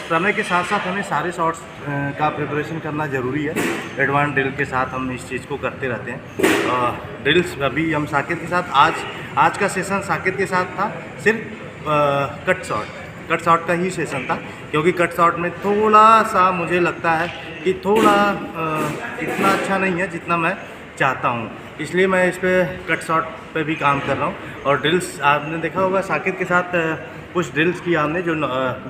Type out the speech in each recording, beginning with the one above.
समय के साथ साथ हमें सारे शॉट्स का प्रिपरेशन करना ज़रूरी है। एडवांस ड्रिल के साथ हम इस चीज़ को करते रहते हैं। ड्रिल्स अभी हम साकेत के साथ आज का सेशन साकेत के साथ था, सिर्फ कट शॉट का ही सेशन था, क्योंकि कट शॉट में थोड़ा सा मुझे लगता है कि थोड़ा इतना अच्छा नहीं है जितना मैं चाहता हूँ, इसलिए मैं इस पर कट शॉट पे भी काम कर रहा हूँ। और ड्रिल्स आपने देखा होगा साकेत के साथ कुछ ड्रिल्स किया हमने, जो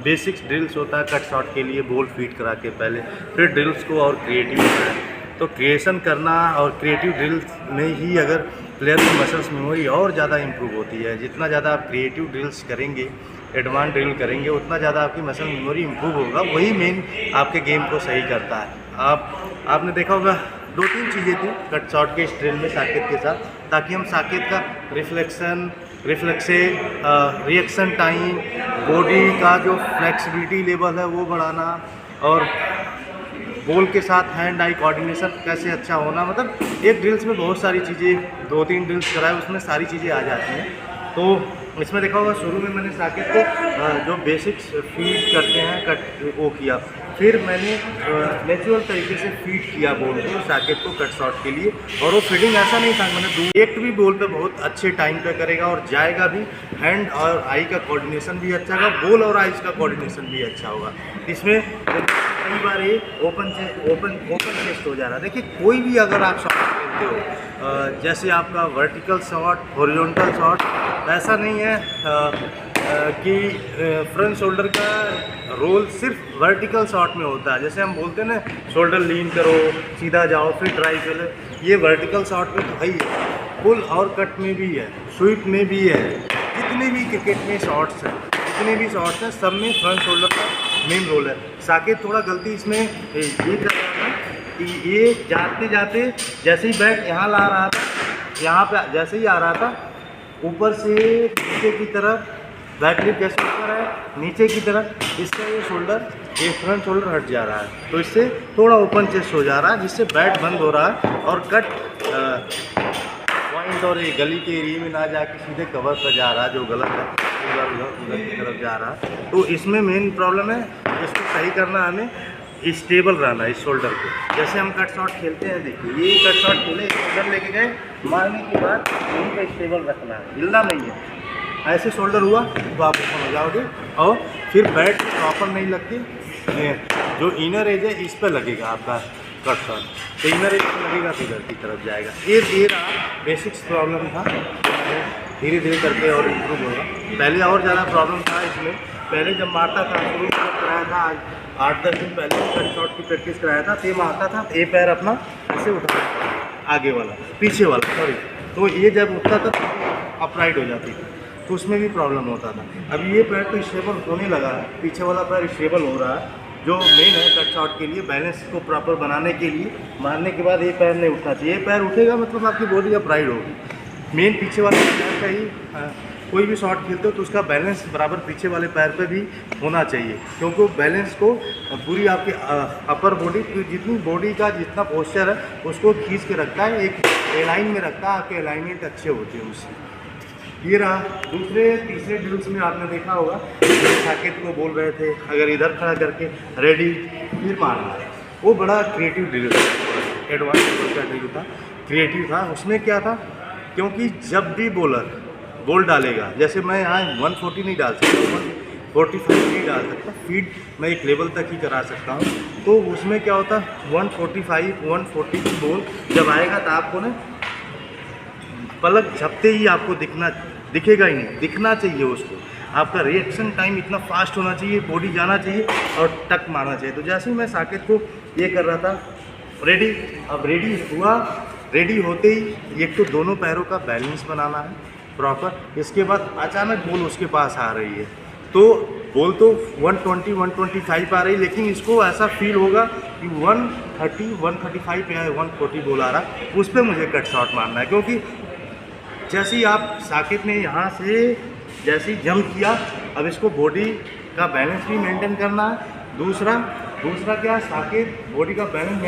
बेसिक्स ड्रिल्स होता है कट शॉट के लिए, बॉल फीड करा के पहले, फिर ड्रिल्स को और क्रिएटिव होता है। तो क्रिएशन करना और क्रिएटिव ड्रिल्स में ही अगर प्लेयर की मसल्स मेमोरी और ज़्यादा इम्प्रूव होती है। जितना ज़्यादा आप क्रिएटिव ड्रिल्स करेंगे, एडवांस ड्रिल करेंगे, उतना ज़्यादा आपकी मसल मेमोरी इम्प्रूव होगा, वही मेन आपके गेम को सही करता है। आपने देखा होगा 2-3 चीज़ें थी कट शॉट के इस ड्रिल में साकेत के साथ, ताकि हम साकेत का रिएक्शन टाइम, बॉडी का जो फ्लेक्सिबिलिटी लेवल है वो बढ़ाना, और बॉल के साथ हैंड आई कोऑर्डिनेशन कैसे अच्छा होना, मतलब एक ड्रिल्स में बहुत सारी चीज़ें, 2-3 ड्रिल्स कराए उसमें सारी चीज़ें आ जाती हैं। तो इसमें देखा होगा शुरू में मैंने साकेत को जो बेसिक्स फीड करते हैं कट वो किया, फिर मैंने नेचुरल तरीके से फीड किया बॉल को साकेत को कट शॉट के लिए। और वो फीडिंग ऐसा नहीं था, मैंने एक भी बॉल पे बहुत अच्छे टाइम पे करेगा और जाएगा भी, हैंड और आई का कोऑर्डिनेशन भी अच्छा होगा, बॉल और आइज का कोऑर्डिनेशन भी अच्छा होगा। इसमें कई बार ये ओपन चेस्ट हो जा रहा है। देखिए कोई भी अगर आप शॉट खेलते हो, जैसे आपका वर्टिकल शॉट, हॉरिजॉन्टल शॉट, ऐसा नहीं है कि फ्रंट शोल्डर का रोल सिर्फ वर्टिकल शॉट में होता है। जैसे हम बोलते हैं ना, शोल्डर लीन करो, सीधा जाओ, फिर ट्राई करो, ये वर्टिकल शॉट में तो है ही है, पुल और कट में भी है, स्वीप में भी है, जितने भी क्रिकेट में शॉट्स हैं, जितने भी शॉट्स हैं, सब में फ्रंट शोल्डर का मेन रोल है। साकेत थोड़ा गलती इसमें ये कर रहा था कि ये जाते जाते जैसे ही बैट यहाँ ला रहा था, यहाँ पे जैसे ही आ रहा था, ऊपर से नीचे की तरफ बैट लिप जैसे ऊपर है, नीचे की तरफ इसका ये शोल्डर, ये फ्रंट शोल्डर हट जा रहा है, तो इससे थोड़ा ओपन चेस्ट हो जा रहा है, जिससे बैट बंद हो रहा है और कट पॉइंट और ये गली के एरिया में ना जाके सीधे कवर पर जा रहा है, जो गलत है, उधर की तरफ जा रहा है। तो इसमें मेन प्रॉब्लम है, इसको सही करना हमें स्टेबल रहना है इस शोल्डर को। जैसे हम कट शॉट खेलते हैं, देखिए ये कट शॉट खेले, शोल्डर लेके गए, मारने के बाद यहीं पर स्टेबल रखना है, हिलना नहीं है। ऐसे शोल्डर हुआ तो आप ओपन हो जाओगे, और फिर बैट प्रॉपर नहीं लगती, जो इनर एज है इस पर लगेगा आपका कट शॉट, तो इनर एज पर लगेगा तो इधर की तरफ जाएगा। ये रहा बेसिक्स प्रॉब्लम था, धीरे धीरे करके और इम्प्रूव होगा। पहले और ज़्यादा प्रॉब्लम था इसमें, पहले जब मारता था, शुरू में जब कराया था, आज 8-10 दिन पहले कट शॉट की प्रैक्टिस कराया था, तो ये मारता था, ये पैर अपना ऐसे उठाता था, आगे वाला, पीछे वाला सॉरी, तो ये जब उठता था तो अपराइट हो जाती थी, तो उसमें भी प्रॉब्लम होता था। अब ये पैर तो स्टेबल होने लगा है, पीछे वाला पैर स्टेबल हो रहा है, जो मेन है कट शॉट के लिए, बैलेंस को प्रॉपर बनाने के लिए। मारने के बाद ये पैर नहीं उठना चाहिए, ये पैर उठेगा मतलब आपकी बॉडी अपराइट होगी। मेन पीछे वाले पैर का ही कोई भी शॉट खेलते हो तो उसका बैलेंस बराबर पीछे वाले पैर पे भी होना चाहिए, क्योंकि वो बैलेंस को पूरी आपकी अपर बॉडी, जितनी बॉडी का जितना पोस्चर है उसको खींच के रखता है, एक एलाइन में रखता है, आपके अलाइनमेंट अच्छे होते हैं उससे। ये रहा दूसरे तीसरे ड्रिल्स में आपने देखा होगा, साकेत को बोल रहे थे अगर इधर खड़ा करके रेडी फिर मारना, वो बड़ा क्रिएटिव ड्रिल था, एडवांस लेवल का ड्रिल था, क्रिएटिव था। उसमें क्या था, क्योंकि जब भी बॉलर बॉल डालेगा, जैसे मैं यहाँ 140 नहीं डाल सकता, 145 नहीं डाल सकता, फीड मैं एक लेवल तक ही करा सकता हूँ, तो उसमें क्या होता है 140 की बॉल जब आएगा तो आपको ना पलक झपते ही आपको दिखेगा ही नहीं, दिखना चाहिए उसको, आपका रिएक्शन टाइम इतना फास्ट होना चाहिए, बॉडी जाना चाहिए और टक मारना चाहिए। तो जैसे ही मैं साकेत को ये कर रहा था रेडी, अब रेडी हुआ, रेडी होते ही एक तो दोनों पैरों का बैलेंस बनाना है प्रॉपर, इसके बाद अचानक बॉल उसके पास आ रही है, तो बॉल तो 120-125 आ रही, लेकिन इसको ऐसा फील होगा कि 130-135 या 140 बॉल आ रहा, उस पर मुझे कट शॉट मारना है। क्योंकि जैसे ही आप साकेत ने यहाँ से जैसे ही जंप किया, अब इसको बॉडी का बैलेंस भी मेंटेन करना है। दूसरा क्या, साकेत बॉडी का बैलेंस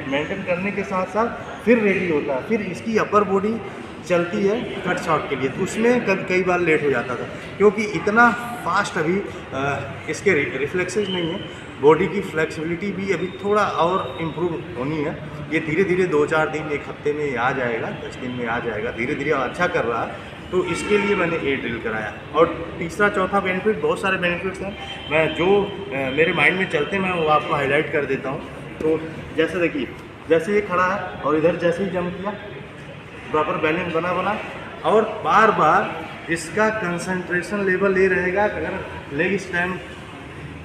मेंटेन करने के साथ साथ फिर रेडी होता है, फिर इसकी अपर बॉडी चलती है कट शॉट के लिए। तो उसमें कई बार लेट हो जाता था, क्योंकि इतना फास्ट अभी इसके रिफ्लेक्सेस नहीं है। बॉडी की फ्लेक्सिबिलिटी भी अभी थोड़ा और इम्प्रूव होनी है। ये धीरे धीरे 2-4 दिन, 1 हफ्ते में आ जाएगा, 10 दिन में आ जाएगा, धीरे धीरे अच्छा कर रहा है। तो इसके लिए मैंने ये ड्रिल कराया। और तीसरा चौथा बेनिफिट, बहुत सारे बेनिफिट्स हैं, मैं जो मेरे माइंड में चलते हैं मैं वो आपको हाईलाइट कर देता हूँ। तो जैसे देखिए, जैसे ये खड़ा है और इधर जैसे ही जंप किया, प्रॉपर बैलेंस बना और बार बार इसका कंसंट्रेशन लेवल ये रहेगा। अगर लेग स्टैम्प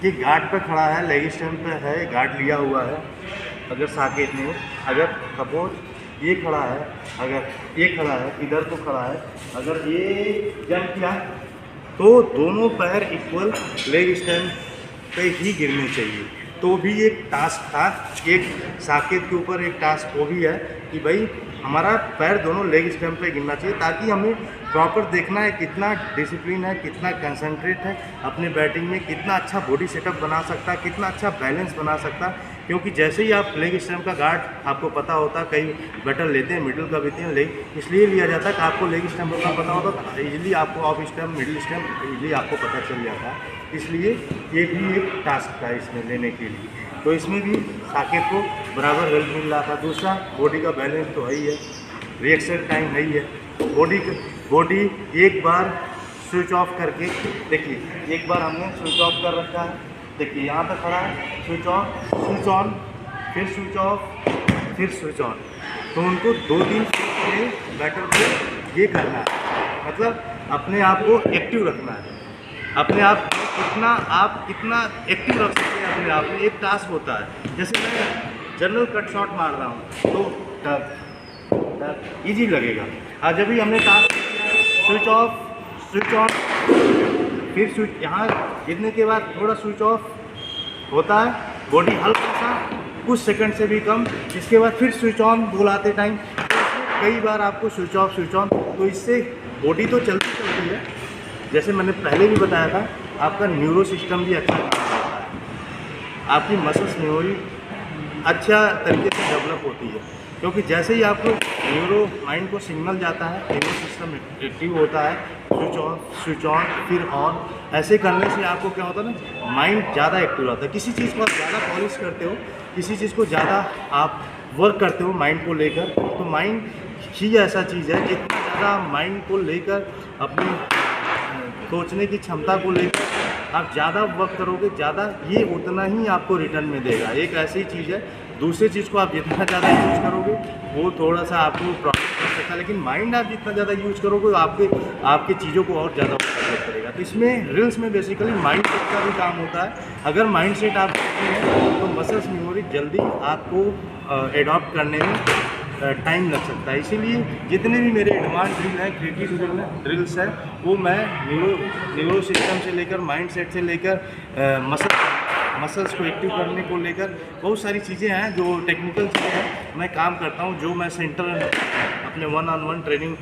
की गार्ड पर खड़ा है, लेग स्टैम्प पे है, गार्ड लिया हुआ है, अगर साकेत में, अगर सपोज ये खड़ा है, अगर ये खड़ा है, इधर तो खड़ा है, अगर ये जंप किया तो दोनों पैर इक्वल लेग स्टैम्प पे ही गिरने चाहिए। तो भी एक टास्क था, एक साकेत के ऊपर एक टास्क वो भी है कि भाई हमारा पैर दोनों लेग स्टैम्प पे गिरना चाहिए, ताकि हमें प्रॉपर देखना है कितना डिसिप्लिन है, कितना कंसंट्रेट है अपने बैटिंग में, कितना अच्छा बॉडी सेटअप बना सकता है, कितना अच्छा बैलेंस बना सकता है। क्योंकि जैसे ही आप लेग स्टैम्प का गार्ड आपको पता होता है, कई बैटर लेते हैं मिडिल का लेते हैं, लेग इसलिए लिया जाता है कि आपको लेग स्टैम्प का पता होता है, इजीली आपको of stamp, middle stamp easily आपको पता चल जाता है। इसलिए ये भी एक टास्क था इसमें लेने के लिए। तो इसमें भी साकेत को बराबर हेल्प मिल रहा था। दूसरा, बॉडी का बैलेंस तो है ही है, रिएक्शन टाइम है ही है। बॉडी एक बार स्विच ऑफ करके देखिए, एक बार हमने स्विच ऑफ कर रखा है, देखिए यहाँ पे खड़ा है, स्विच ऑफ, स्विच ऑन, फिर स्विच ऑफ, फिर स्विच ऑन। तो उनको 2-3 बैटर को ये करना है, मतलब अपने आप को एक्टिव रखना है। अपने आप कितना एक्टिव रख सकते हैं अपने आप में, एक टास्क होता है। जैसे मैं जनरल कट शॉट मार रहा हूँ तो ईजी लगेगा। आज जब भी हमने task switch off, switch on, फिर स्विच, यहाँ गिरने के बाद थोड़ा स्विच ऑफ होता है, बॉडी हल्का सा कुछ सेकंड से भी कम, इसके बाद फिर स्विच ऑन बुलाते टाइम कई बार आपको स्विच ऑन। तो इससे बॉडी तो चलती है, जैसे मैंने पहले भी बताया था, आपका न्यूरो सिस्टम भी अच्छा काम करता है, आपकी मसल्स मेमोरी अच्छा तरीके से डेवलप होती है। क्योंकि जैसे ही आपको न्यूरो माइंड को सिग्नल जाता है, न्यूरो सिस्टम एक्टिव होता है, स्विच ऑन फिर ऑन, ऐसे करने से आपको क्या होता है ना, माइंड ज़्यादा एक्टिव रहता है। किसी चीज़ को आप ज़्यादा पॉलिश करते हो, किसी चीज़ को ज़्यादा आप वर्क करते हो माइंड को लेकर, तो माइंड ही ऐसा चीज़ है, जितना ज़्यादा माइंड को लेकर, अपनी सोचने की क्षमता को लेकर आप ज़्यादा वर्क करोगे, ज़्यादा ये उतना ही आपको रिटर्न में देगा। एक ऐसी चीज़ है, दूसरी चीज़ को आप जितना ज़्यादा यूज़ करोगे वो थोड़ा सा आपको प्रॉफिट कर सकता है, लेकिन माइंड आप जितना ज़्यादा यूज़ करोगे आपके चीज़ों को और ज़्यादा प्रॉफिट करेगा। तो इसमें ड्रिल्स में बेसिकली माइंड सेट का भी काम होता है। अगर माइंड सेट आप करते हैं तो मसल्स मेमोरी जल्दी आपको एडॉप्ट करने में टाइम लग सकता है। इसीलिए जितने भी मेरे एडवांस ड्रिल हैं, क्रिएटिव ड्रिल्स हैं, वो मैं न्यूरो सिस्टम से लेकर, माइंड सेट से लेकर, मसल्स को एक्टिव करने को लेकर बहुत सारी चीज़ें हैं जो टेक्निकल चीज़ें हैं, मैं काम करता हूँ। जो मैं सेंटर अपने 1-on-1 ट्रेनिंग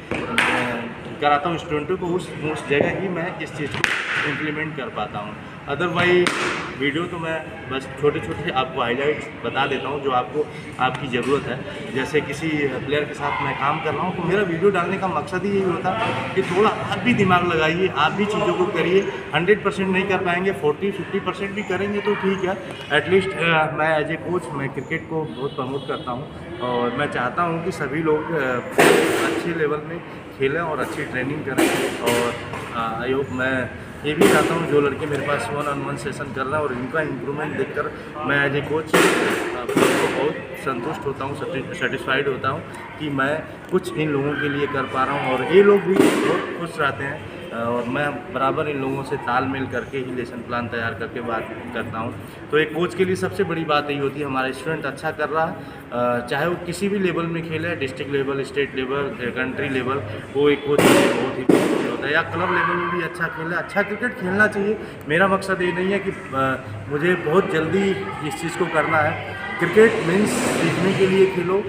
कराता हूँ स्टूडेंटों को, उस जगह ही मैं इस चीज़ को इम्प्लीमेंट कर पाता हूँ। अदरवाइज वीडियो तो मैं बस छोटे छोटे आपको हाईलाइट्स बता देता हूँ जो आपकी ज़रूरत है। जैसे किसी प्लेयर के साथ मैं काम कर रहा हूँ तो मेरा वीडियो डालने का मकसद ही यही होता है कि थोड़ा आप भी दिमाग लगाइए, आप भी चीज़ों को करिए। 100% नहीं कर पाएंगे, 40-50% भी करेंगे तो ठीक है। एटलीस्ट मैं एज ए कोच मैं क्रिकेट को बहुत प्रमोट करता हूँ और मैं चाहता हूँ कि सभी लोग अच्छे लेवल में खेलें और अच्छी ट्रेनिंग करें। और आई होप मैं ये भी चाहता हूँ जो लड़के मेरे पास 1-on-1 सेशन कर रहे हैं और इनका इम्प्रूवमेंट देखकर मैं एज ए कोच बहुत संतुष्ट होता हूँ, सेटिस्फाइड होता हूँ कि मैं कुछ इन लोगों के लिए कर पा रहा हूँ और ये लोग भी बहुत खुश रहते हैं। और मैं बराबर इन लोगों से तालमेल करके ही लेसन प्लान तैयार करके बात करता हूँ। तो एक कोच के लिए सबसे बड़ी बात यही होती है हमारा स्टूडेंट अच्छा कर रहा है, चाहे वो किसी भी लेवल में खेले, district level, state level, country level, वो एक कोच के लिए बहुत ही होता है। या क्लब लेवल में भी अच्छा खेले, अच्छा क्रिकेट खेलना चाहिए। मेरा मकसद ये नहीं है कि मुझे बहुत जल्दी इस चीज़ को करना है। क्रिकेट मीन्स सीखने के लिए खेलो,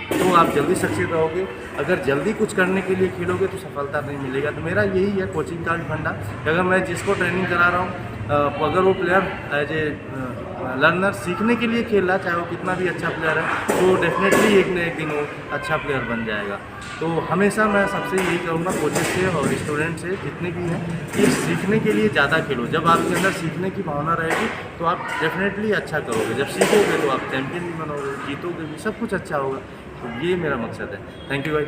तो आप जल्दी सक्सेस रहोगे। अगर जल्दी कुछ करने के लिए खेलोगे तो सफलता नहीं मिलेगा। तो मेरा यही है कोचिंग का भी फंडा कि अगर मैं जिसको ट्रेनिंग करा रहा हूँ अगर वो प्लेयर एज ए लर्नर सीखने के लिए खेल रहा है, चाहे वो कितना भी अच्छा प्लेयर है, तो डेफिनेटली एक न एक दिन वो अच्छा प्लेयर बन जाएगा। तो हमेशा मैं सबसे यही कहूँगा कोचेस से और स्टूडेंट से जितने भी हैं कि सीखने के लिए ज़्यादा खेलो। जब आपके अंदर सीखने की भावना रहेगी तो आप डेफिनेटली अच्छा करोगे। जब सीखोगे तो आप चैंपियन भी बनोगे, जीतोगे भी, सब कुछ अच्छा होगा। तो ये मेरा मकसद है। थैंक यू भाई।